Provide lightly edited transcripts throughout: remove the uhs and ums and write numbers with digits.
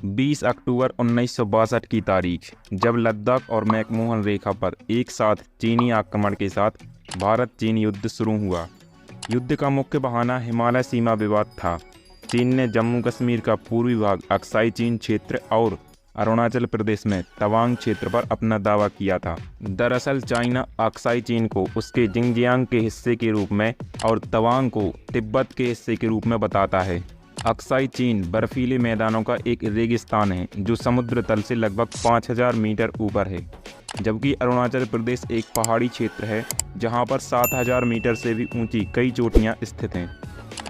20 अक्टूबर 1962 की तारीख, जब लद्दाख और मैकमोहन रेखा पर एक साथ चीनी आक्रमण के साथ भारत चीन युद्ध शुरू हुआ। युद्ध का मुख्य बहाना हिमालय सीमा विवाद था। चीन ने जम्मू कश्मीर का पूर्वी भाग अक्साई चीन क्षेत्र और अरुणाचल प्रदेश में तवांग क्षेत्र पर अपना दावा किया था। दरअसल चाइना अक्साई चीन को उसके जिंगजियांग के हिस्से के रूप में और तवांग को तिब्बत के हिस्से के रूप में बताता है। अक्साई चीन बर्फीले मैदानों का एक रेगिस्तान है जो समुद्र तल से लगभग 5000 मीटर ऊपर है, जबकि अरुणाचल प्रदेश एक पहाड़ी क्षेत्र है जहां पर 7000 मीटर से भी ऊंची कई चोटियां स्थित हैं।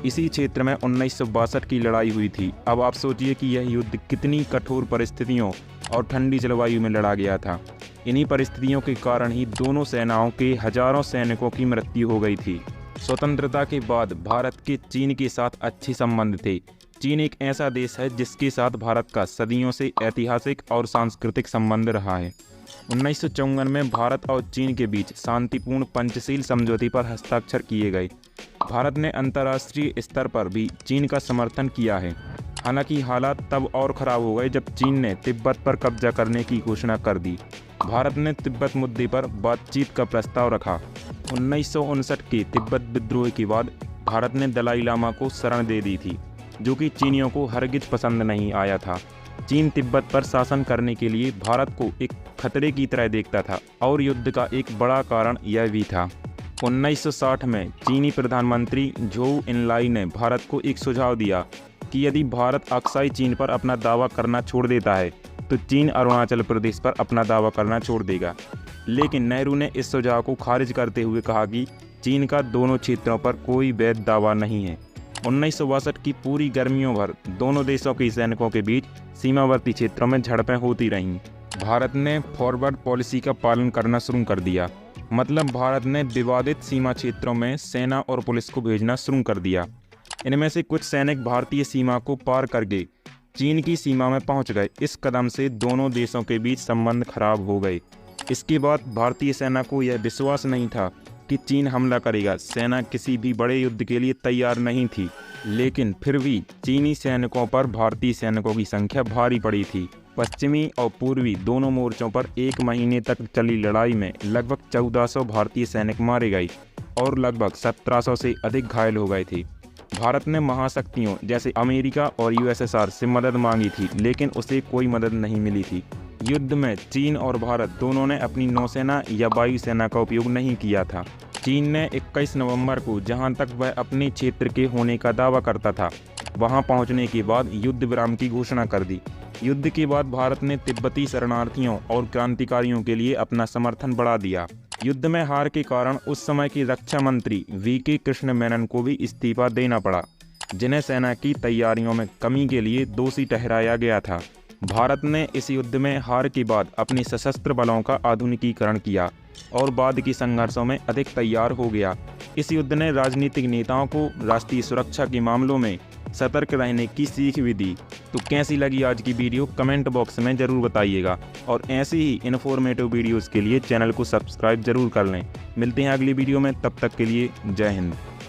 इसी क्षेत्र में 1962 की लड़ाई हुई थी। अब आप सोचिए कि यह युद्ध कितनी कठोर परिस्थितियों और ठंडी जलवायु में लड़ा गया था। इन्हीं परिस्थितियों के कारण ही दोनों सेनाओं के हजारों सैनिकों की मृत्यु हो गई थी। स्वतंत्रता के बाद भारत के चीन के साथ अच्छे संबंध थे। चीन एक ऐसा देश है जिसके साथ भारत का सदियों से ऐतिहासिक और सांस्कृतिक संबंध रहा है। 1954 में भारत और चीन के बीच शांतिपूर्ण पंचशील समझौते पर हस्ताक्षर किए गए। भारत ने अंतर्राष्ट्रीय स्तर पर भी चीन का समर्थन किया है। हालांकि हालात तब और खराब हो गए जब चीन ने तिब्बत पर कब्जा करने की घोषणा कर दी। भारत ने तिब्बत मुद्दे पर बातचीत का प्रस्ताव रखा। 1959 के तिब्बत विद्रोह के बाद भारत ने दलाई लामा को शरण दे दी थी, जो कि चीनियों को हरगिज पसंद नहीं आया था। चीन तिब्बत पर शासन करने के लिए भारत को एक खतरे की तरह देखता था और युद्ध का एक बड़ा कारण यह भी था। 1960 में चीनी प्रधानमंत्री झोउ एनलाई ने भारत को एक सुझाव दिया कि यदि भारत अक्साई चीन पर अपना दावा करना छोड़ देता है तो चीन अरुणाचल प्रदेश पर अपना दावा करना छोड़ देगा। लेकिन नेहरू ने इस सुझाव को खारिज करते हुए कहा कि चीन का दोनों क्षेत्रों पर कोई वैध दावा नहीं है। 1962 की पूरी गर्मियों भर दोनों देशों के सैनिकों के बीच सीमावर्ती क्षेत्रों में झड़पें होती रहीं। भारत ने फॉरवर्ड पॉलिसी का पालन करना शुरू कर दिया, मतलब भारत ने विवादित सीमा क्षेत्रों में सेना और पुलिस को भेजना शुरू कर दिया। इनमें से कुछ सैनिक भारतीय सीमा को पार करके चीन की सीमा में पहुंच गए। इस कदम से दोनों देशों के बीच संबंध खराब हो गए। इसके बाद भारतीय सेना को यह विश्वास नहीं था कि चीन हमला करेगा। सेना किसी भी बड़े युद्ध के लिए तैयार नहीं थी, लेकिन फिर भी चीनी सैनिकों पर भारतीय सैनिकों की संख्या भारी पड़ी थी। पश्चिमी और पूर्वी दोनों मोर्चों पर 1 महीने तक चली लड़ाई में लगभग 1400 भारतीय सैनिक मारे गए और लगभग 1700 से अधिक घायल हो गए थे। भारत ने महाशक्तियों जैसे अमेरिका और यूएसएसआर से मदद मांगी थी, लेकिन उसे कोई मदद नहीं मिली थी। युद्ध में चीन और भारत दोनों ने अपनी नौसेना या वायुसेना का उपयोग नहीं किया था। चीन ने 21 नवंबर को, जहां तक वह अपने क्षेत्र के होने का दावा करता था, वहां पहुंचने के बाद युद्ध विराम की घोषणा कर दी। युद्ध के बाद भारत ने तिब्बती शरणार्थियों और क्रांतिकारियों के लिए अपना समर्थन बढ़ा दिया। युद्ध में हार के कारण उस समय के रक्षा मंत्री वीके कृष्ण मेनन को भी इस्तीफा देना पड़ा, जिन्हें सेना की तैयारियों में कमी के लिए दोषी ठहराया गया था। भारत ने इस युद्ध में हार के बाद अपने सशस्त्र बलों का आधुनिकीकरण किया और बाद के संघर्षों में अधिक तैयार हो गया। इस युद्ध ने राजनीतिक नेताओं को राष्ट्रीय सुरक्षा के मामलों में सतर्क रहने की सीख भी दी। तो कैसी लगी आज की वीडियो कमेंट बॉक्स में ज़रूर बताइएगा और ऐसे ही इन्फॉर्मेटिव वीडियोज़ के लिए चैनल को सब्सक्राइब जरूर कर लें। मिलते हैं अगली वीडियो में, तब तक के लिए जय हिंद।